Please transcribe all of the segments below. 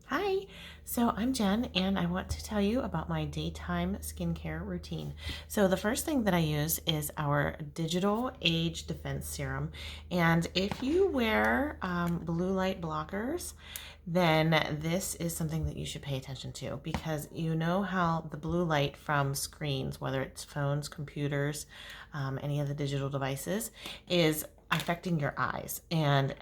Hi, so I'm Jen and I want to tell you about my daytime skincare routine. So the first thing that I use is our Digital Age Defense Serum. And if you wear blue light blockers, then this is something that you should pay attention to because you know how the blue light from screens, whether it's phones, computers, any of the digital devices, is affecting your eyes. And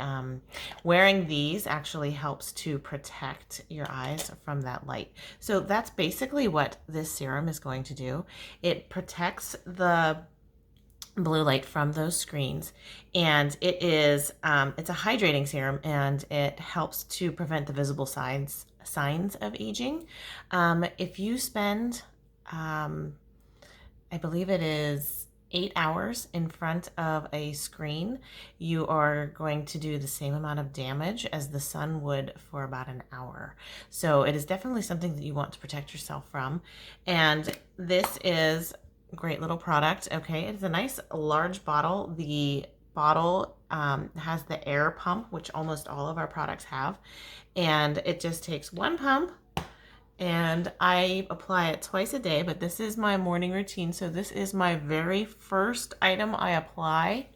wearing these actually helps to protect your eyes from that light. So that's basically what this serum is going to do. It protects the blue light from those screens, and it's a hydrating serum, and it helps to prevent the visible signs of aging. If you spend I believe it is 8 hours in front of a screen, you are going to do the same amount of damage as the sun would for about an hour. So it is definitely something that you want to protect yourself from. And this is a great little product. Okay, it's a nice large bottle. The bottle has the air pump, which almost all of our products have. And it just takes one pump, and I apply it twice a day, but this is my morning routine. So this is my very first item I apply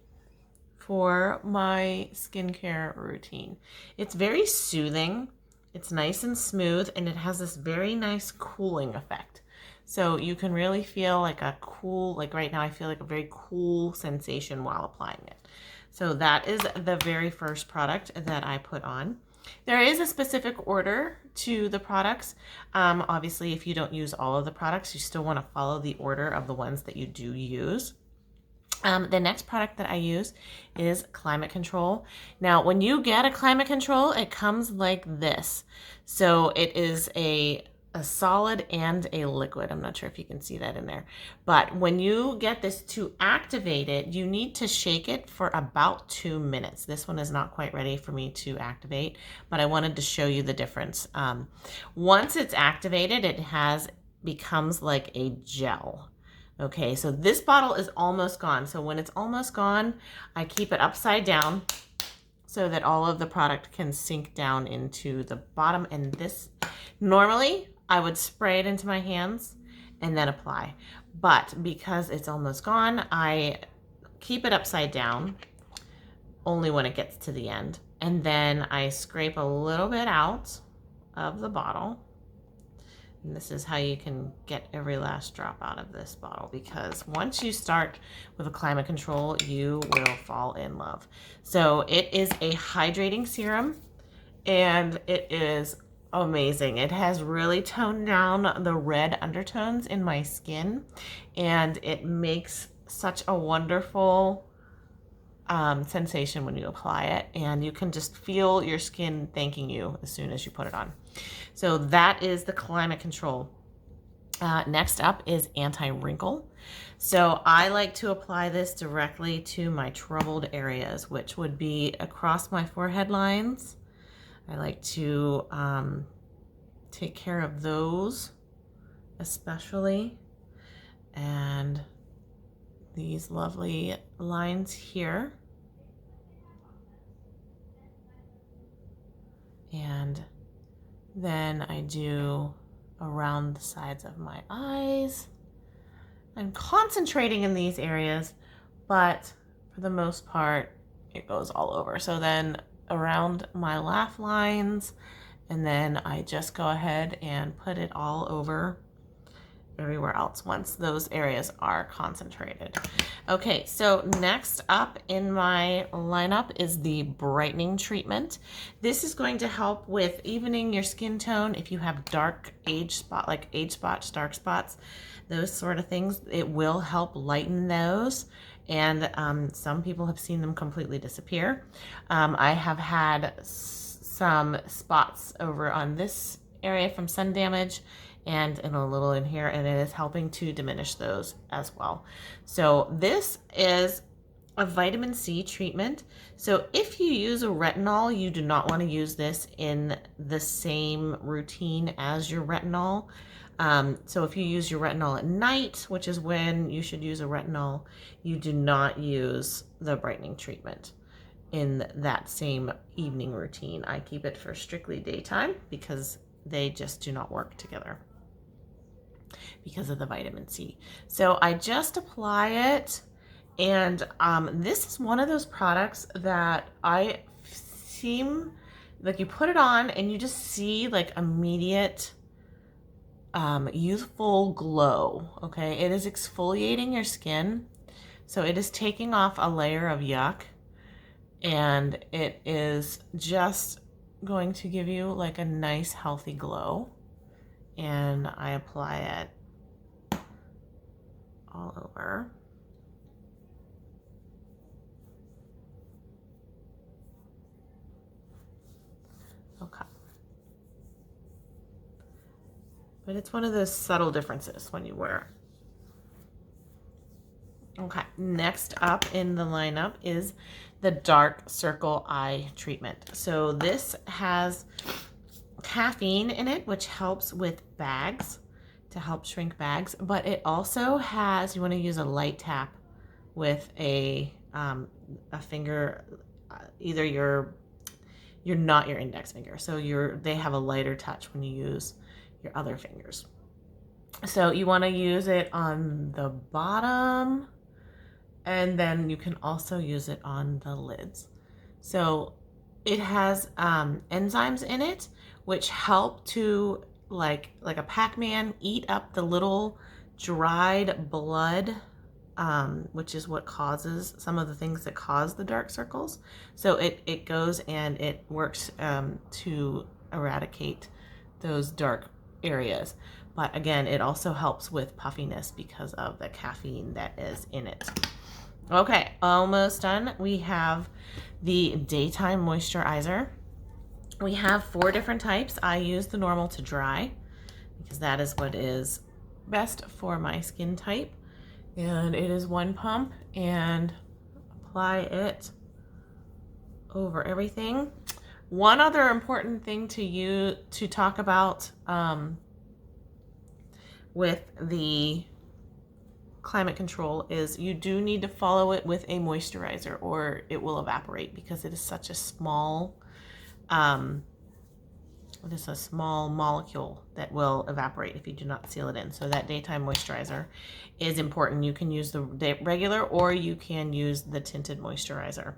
for my skincare routine. It's very soothing. It's nice and smooth, and it has this very nice cooling effect. So you can really feel like a cool, like right now I feel like a very cool sensation while applying it. So that is the very first product that I put on. There is a specific order to the products. Obviously, if you don't use all of the products, you still want to follow the order of the ones that you do use. The next product that I use is Climate Control. Now, when you get a Climate Control, it comes like this. So it is a solid and a liquid. I'm not sure if you can see that in there. But when you get this to activate it, you need to shake it for about 2 minutes. This one is not quite ready for me to activate, but I wanted to show you the difference. Once it's activated, becomes like a gel. Okay, so this bottle is almost gone. So when it's almost gone, I keep it upside down so that all of the product can sink down into the bottom. And this, normally I would spray it into my hands and then apply. But because it's almost gone, I keep it upside down only when it gets to the end. And then I scrape a little bit out of the bottle. And this is how you can get every last drop out of this bottle, because once you start with a Climate Control, you will fall in love. So it is a hydrating serum, and it is amazing. It has really toned down the red undertones in my skin, and it makes such a wonderful sensation when you apply it, and you can just feel your skin thanking you as soon as you put it on. So that is the Climate Control. Next up is anti-wrinkle. So I like to apply this directly to my troubled areas, which would be across my forehead lines. I like to take care of those especially, and these lovely lines here. And then I do around the sides of my eyes. I'm concentrating in these areas, but for the most part, it goes all over. So then around my laugh lines, and then I just go ahead and put it all over everywhere else once those areas are concentrated. Okay, so next up in my lineup is the Brightening Treatment. This is going to help with evening your skin tone if you have dark age spots, dark spots, those sort of things. It will help lighten those, and some people have seen them completely disappear. I have had some spots over on this area from sun damage, and a little in here, and it is helping to diminish those as well. So this is a vitamin C treatment. So if you use a retinol, you do not want to use this in the same routine as your retinol. So if you use your retinol at night, which is when you should use a retinol, you do not use the brightening treatment. in that same evening routine. I keep it for strictly daytime because they just do not work together because of the vitamin C. So I just apply it, and this is one of those products that I seem like you put it on and you just see like immediate youthful glow. Okay, it is exfoliating your skin, so it is taking off a layer of yuck, and it is just going to give you like a nice healthy glow. And I apply it all over. Okay. But it's one of those subtle differences when you wear it. Okay, next up in the lineup is the Dark Circle Eye Treatment. So this has caffeine in it, which helps with bags, to help shrink bags, but it also has, you want to use a light tap with a finger, either you're not your index finger, so they have a lighter touch when you use your other fingers. So you want to use it on the bottom, and then you can also use it on the lids. So it has enzymes in it which help to, like a Pac-Man, eat up the little dried blood, which is what causes some of the things that cause the dark circles. So it goes and it works to eradicate those dark areas. But again, it also helps with puffiness because of the caffeine that is in it. Okay, almost done. We have the Daytime Moisturizer. We have 4 different types. I use the normal to dry because that is what is best for my skin type. And it is 1 pump, and apply it over everything. One other important thing to talk about with the climate control is you do need to follow it with a moisturizer or it will evaporate, because it is such a small molecule that will evaporate if you do not seal it in. So that daytime moisturizer is important. You can use the regular, or you can use the tinted moisturizer.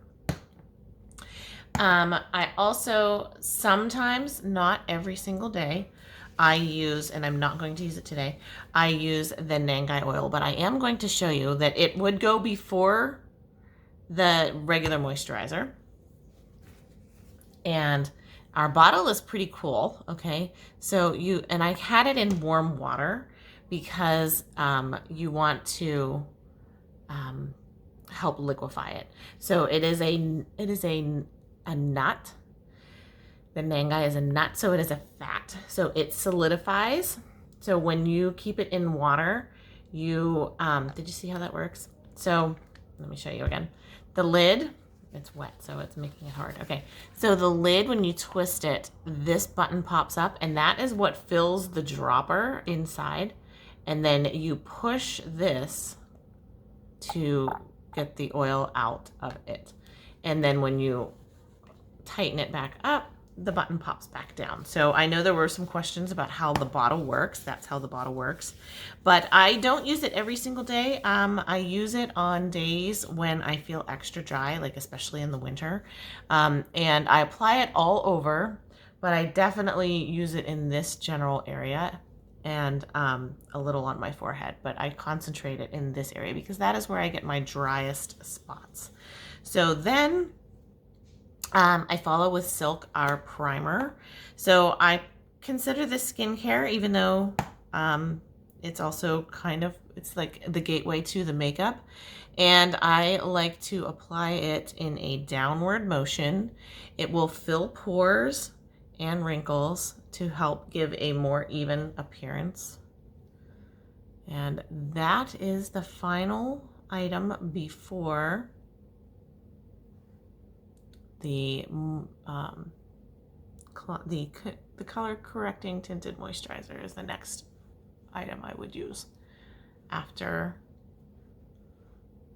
I also sometimes, not every single day, I use, and I'm not going to use it today, I use the Nangai oil, but I am going to show you that it would go before the regular moisturizer. And our bottle is pretty cool, okay? So and I had it in warm water because you want to help liquefy it. So it is a nut. The Nangai is a nut, so it is a fat. So it solidifies. So when you keep it in water, did you see how that works? So let me show you again. The lid, it's wet, so it's making it hard. Okay, so the lid, when you twist it, this button pops up, and that is what fills the dropper inside. And then you push this to get the oil out of it. And then when you tighten it back up, the button pops back down. So I know there were some questions about how the bottle works. That's how the bottle works. But I don't use it every single day. I use it on days when I feel extra dry, like especially in the winter. And I apply it all over, but I definitely use it in this general area and a little on my forehead. But I concentrate it in this area because that is where I get my driest spots. So then I follow with Silk, our primer. So I consider this skincare, even though it's also it's like the gateway to the makeup. And I like to apply it in a downward motion. It will fill pores and wrinkles to help give a more even appearance. And that is the final item before the color correcting tinted moisturizer is the next item I would use after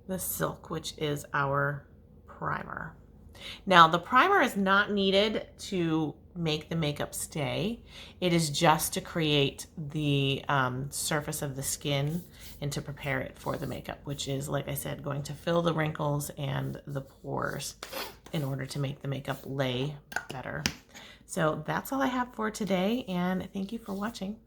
the Silk, which is our primer. Now, the primer is not needed to make the makeup stay. It is just to create the surface of the skin and to prepare it for the makeup, which is, like I said, going to fill the wrinkles and the pores in order to make the makeup lay better. So that's all I have for today, and thank you for watching.